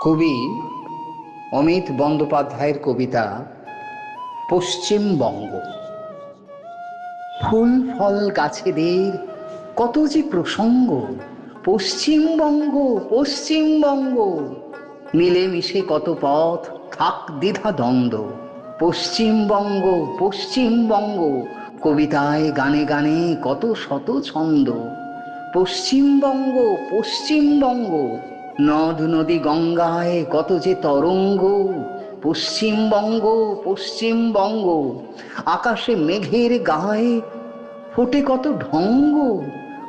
কবি অমিত বন্দ্যোপাধ্যায়ের কবিতা পশ্চিমবঙ্গ। ফুল ফল গাছেদের কত যে প্রসঙ্গ, পশ্চিমবঙ্গ পশ্চিমবঙ্গ। মিলেমিশে কত পথ থাক দ্বিধা দ্বন্দ্ব, পশ্চিমবঙ্গ পশ্চিমবঙ্গ। কবিতায় গানে গানে কত শত ছন্দ, পশ্চিমবঙ্গ পশ্চিমবঙ্গ। নদ নদী গঙ্গায় কত যে তরঙ্গ, পশ্চিমবঙ্গ পশ্চিমবঙ্গ। আকাশে মেঘের গায়ে ফোটে কত ঢঙ্গ,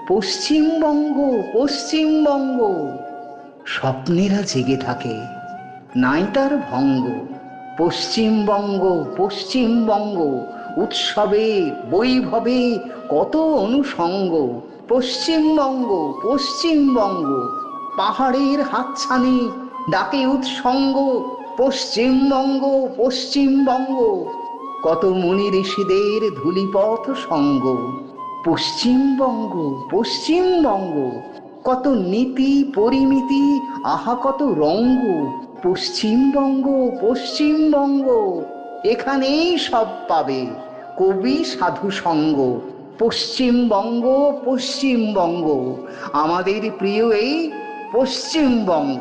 পশ্চিমবঙ্গ পশ্চিমবঙ্গ। স্বপ্নেরা জেগে থাকে নাই তার ভঙ্গ, পশ্চিমবঙ্গ পশ্চিমবঙ্গ। উৎসবে বৈভবে কত অনুষঙ্গ, পশ্চিমবঙ্গ পশ্চিমবঙ্গ। পাহাড়ের হাতছানি ডাকে উৎসঙ্গ, পশ্চিমবঙ্গ পশ্চিমবঙ্গ। কত মুনি ঋষিদের ধূলিপথ সঙ্গ, পশ্চিমবঙ্গ পশ্চিমবঙ্গ। কত নীতি পরিমিতি আহা কত রঙ্গ, পশ্চিমবঙ্গ পশ্চিমবঙ্গ। এখানেই সব পাবে কবি সাধু সঙ্গ, পশ্চিমবঙ্গ পশ্চিমবঙ্গ। আমাদের প্রিয় এই পশ্চিমবঙ্গ।